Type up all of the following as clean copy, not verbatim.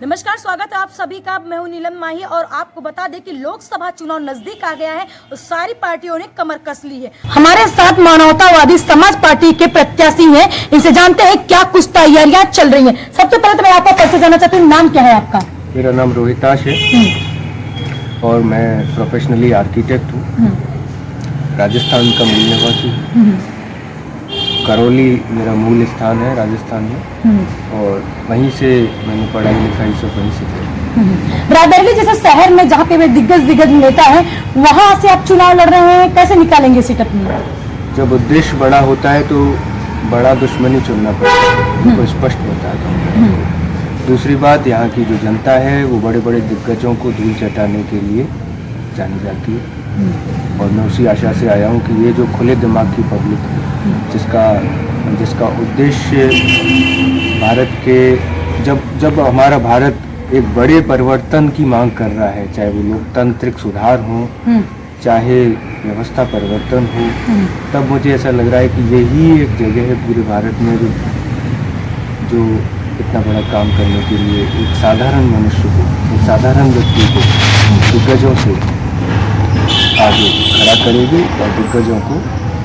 नमस्कार, स्वागत है आप सभी का। मैं हूं नीलम माही और आपको बता दें कि लोकसभा चुनाव नजदीक आ गया है और सारी पार्टियों ने कमर कस ली है। हमारे साथ मानवतावादी समाज पार्टी के प्रत्याशी हैं, इनसे जानते हैं क्या कुछ तैयारियां चल रही हैं। सबसे पहले तो मैं आपका परिचय जानना चाहती हूँ, नाम क्या है आपका? मेरा नाम रोहिताश है और मैं प्रोफेशनली आर्किटेक्ट हूँ। राजस्थान का मूल निवासी हूँ। करौली मेरा मूल स्थान है राजस्थान में और वहीं से मैंने पढ़ाई लिखाई सब वहीं से की। रायबरेली जैसे शहर में जहाँ पे वे दिग्गज नेता है, वहाँ से आप चुनाव लड़ रहे हैं, कैसे निकालेंगे सीट अपनी? जब उद्देश्य बड़ा होता है तो बड़ा दुश्मनी चुनना पड़ता है, वो स्पष्ट बताता हूँ। दूसरी बात, यहाँ की जो जनता है वो बड़े बड़े दिग्गजों को धूल चटाने के लिए जानी जाती है और मैं उसी आशा से आया हूँ कि ये जो खुले दिमाग की पब्लिक है, जिसका उद्देश्य भारत के जब हमारा भारत एक बड़े परिवर्तन की मांग कर रहा है, चाहे वो लोकतांत्रिक सुधार हो, चाहे व्यवस्था परिवर्तन हो, तब मुझे ऐसा लग रहा है कि यही एक जगह है पूरे भारत में जो इतना बड़ा काम करने के लिए एक साधारण मनुष्य को, एक साधारण व्यक्ति को दिग्गजों से आगे खड़ा करेगी और दिग्गजों को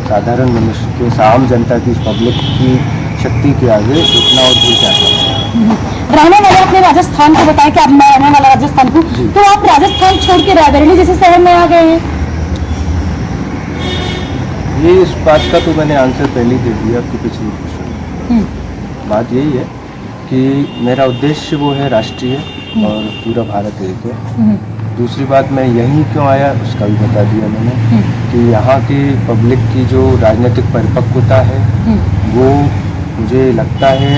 साधारण मनुष्य के, आम जनता की, पब्लिक की शक्ति के आगे उतना और भी जाता। रहने वाले अपने राजस्थान को बताएं कि आप, मैं रहने वाला राजस्थान हूँ, तो आप राजस्थान छोड़ के रायबरेली जैसे शहर में आ गए हैं। ये इस बात का तो मैंने आंसर पहले ही दे दिया आपके पिछले क्वेश्चन। बात यही है कि मेरा उद्देश्य वो है राष्ट्रीय और पूरा भारत एक है। दूसरी बात, मैं यहीं क्यों आया उसका भी बता दिया मैंने कि यहाँ की पब्लिक की जो राजनीतिक परिपक्वता है वो मुझे लगता है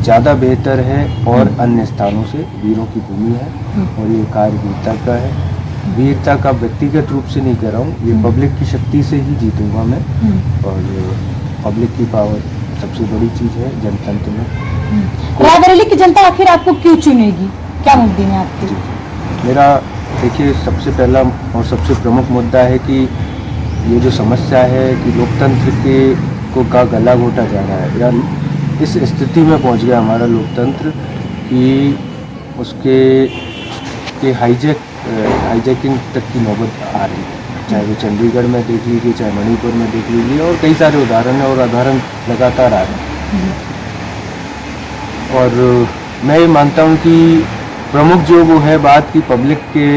ज़्यादा बेहतर है और अन्य स्थानों से वीरों की भूमि है और ये कार्य वीरता का है। वीरता का व्यक्तिगत रूप से नहीं कर रहा हूँ, ये पब्लिक की शक्ति से ही जीतूंगा मैं और पब्लिक की पावर सबसे बड़ी चीज़ है जनतंत्र में। रायबरेली की जनता आखिर आपको क्यों चुनेगी, क्या मुद्दे हैं आपके? मेरा देखिए, सबसे पहला और सबसे प्रमुख मुद्दा है कि ये जो समस्या है कि लोकतंत्र का गला घोटा जा रहा है, या इस स्थिति में पहुंच गया हमारा लोकतंत्र कि उसके हाईजैकिंग तक की नौबत आ रही है। चाहे वो चंडीगढ़ में देख लीजिए, चाहे मणिपुर में देख लीजिए, और कई सारे उदाहरण है और उदाहरण लगातार आ रहे हैं। और मैं ये मानता हूँ कि प्रमुख जो वो है बात की पब्लिक के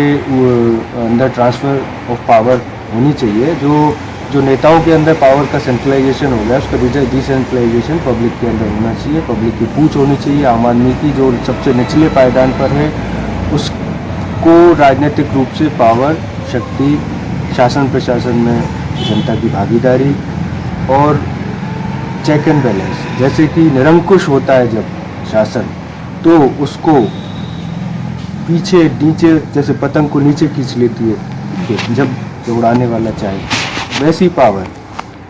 अंदर ट्रांसफ़र ऑफ पावर होनी चाहिए। जो नेताओं के अंदर पावर का सेंट्रलाइजेशन हो गया, उसका डिसेंट्रलाइजेशन पब्लिक के अंदर होना चाहिए। पब्लिक की पूछ होनी चाहिए। आम आदमी की जो सबसे निचले पायदान पर है उसको राजनीतिक रूप से पावर, शक्ति, शासन प्रशासन में जनता की भागीदारी और चेक एंड बैलेंस, जैसे कि निरंकुश होता है जब शासन तो उसको पीछे नीचे, जैसे पतंग को नीचे खींच लेती है जब उड़ाने वाला चाहे, वैसी पावर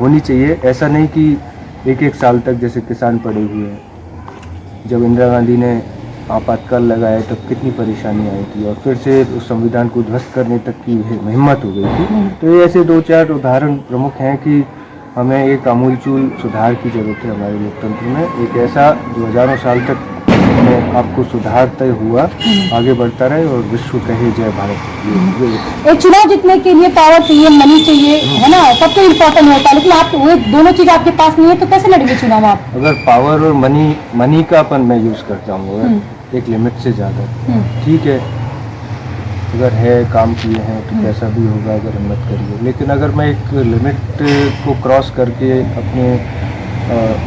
होनी चाहिए। ऐसा नहीं कि एक साल तक जैसे किसान पड़े हुए हैं। जब इंदिरा गांधी ने आपातकाल लगाया तब कितनी परेशानी आई थी और फिर से उस संविधान को ध्वस्त करने तक की हिम्मत हो गई थी। तो ये ऐसे 2-4 उदाहरण प्रमुख हैं कि हमें एक आमूलचूल सुधार की जरूरत है हमारे लोकतंत्र में। एक ऐसा जो हजारों साल तक आपको सुधार तय हुआ आगे बढ़ता रहे और विश्व कहे जय भारत। एक चुनाव जीतने के लिए पावर चाहिए, मनी चाहिए, है ना, सब तो इम्पोर्टेंट होता है, लेकिन आप वो दोनों चीज आपके पास नहीं है तो कैसे लड़ेंगे चुनाव आप? अगर पावर और मनी का अपन मैं यूज करता हूँ एक लिमिट से ज़्यादा, ठीक है, अगर है काम किए हैं तो कैसा भी होगा अगर हिम्मत करिए। लेकिन अगर मैं एक लिमिट को क्रॉस करके अपने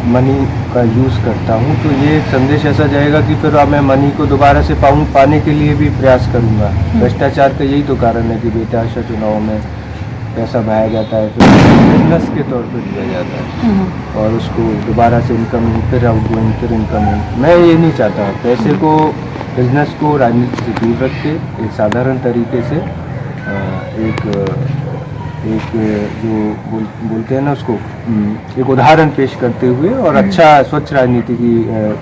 मनी का यूज़ करता हूँ तो ये संदेश ऐसा जाएगा कि फिर मैं मनी को दोबारा से पाने के लिए भी प्रयास करूँगा। भ्रष्टाचार का यही तो कारण है कि बेतहाशा चुनाव में पैसा बहाया जाता है, फिर बिजनेस के तौर पर दिया जाता है और उसको दोबारा से इनकमिंग, फिर आउटगोइंग, फिर इनकमिंग। मैं ये नहीं चाहता। पैसे को, बिजनेस को राजनीति से दूर रख के एक साधारण तरीके से एक जो बोलते हैं ना उसको, एक उदाहरण पेश करते हुए और अच्छा स्वच्छ राजनीति की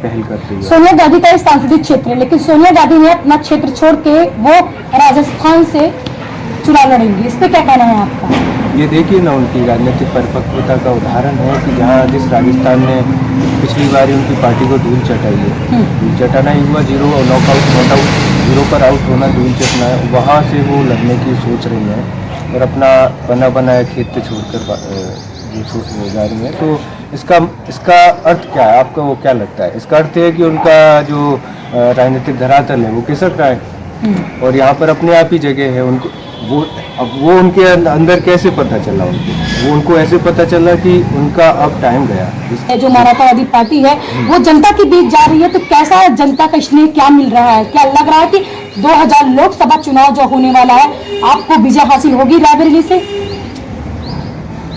पहल करते हुए। सोनिया गांधी का संसदीय क्षेत्र है, लेकिन सोनिया गांधी ने अपना क्षेत्र छोड़ के वो राजस्थान से चुनाव लड़ेंगी, इस पे क्या कहना है आपका? ये देखिए ना उनकी राजनीतिक परिपक्वता का उदाहरण है कि जहाँ जिस राजस्थान ने पिछली बार उनकी पार्टी को धूल चटाई है, धूल चटाना ही हुआ, zero knockout not out, zero पर आउट होना, धूल चटना है, वहाँ से वो लड़ने की सोच रही हैं और अपना बना बनाया खेत छोड़कर जा रही है। तो इसका अर्थ क्या है, आपका वो क्या लगता है? इसका अर्थ है कि उनका जो राजनीतिक धरातल है वो खिसक रहा है और यहाँ पर अपने आप ही जगह है उनको। वो उनके अंदर कैसे पता चला उनको ऐसे पता चला कि उनका अब टाइम गया। जो मानवतावादी पार्टी है वो जनता के बीच जा रही है, तो कैसा जनता का स्नेह क्या मिल रहा है? क्या लग रहा है कि 2000 लोकसभा चुनाव जो होने वाला है आपको विजय हासिल होगी रायबरेली से?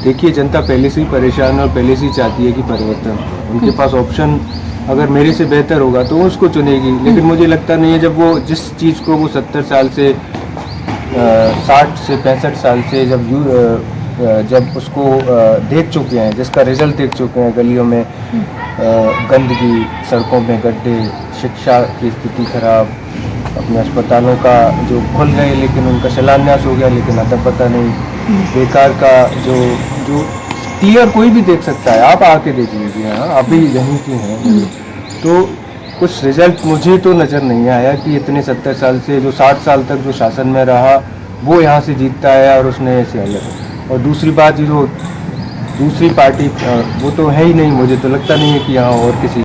देखिए, जनता पहले से ही परेशान है और पहले से ही चाहती है कि परिवर्तन। उनके पास ऑप्शन अगर मेरे से बेहतर होगा तो उसको चुनेगी, लेकिन मुझे लगता नहीं है। जब वो जिस चीज़ को वो 70 साल से 60 से 65 साल से जब उसको देख चुके हैं, जिसका रिजल्ट देख चुके हैं, गलियों में गंदगी, सड़कों में गड्ढे, शिक्षा की स्थिति खराब, अपने अस्पतालों का जो खुल गए लेकिन उनका शिलान्यास हो गया लेकिन अतः पता नहीं, बेकार का जो क्लियर कोई भी देख सकता है, आप आके देख लीजिए। हाँ, आप भी यहीं के हैं। तो कुछ रिजल्ट मुझे तो नज़र नहीं आया कि इतने 70 साल से जो 60 साल तक जो शासन में रहा वो यहाँ से जीतता है और उसने ऐसे अलग। और दूसरी बात, जो दूसरी पार्टी वो तो है ही नहीं, मुझे तो लगता नहीं है कि यहाँ और किसी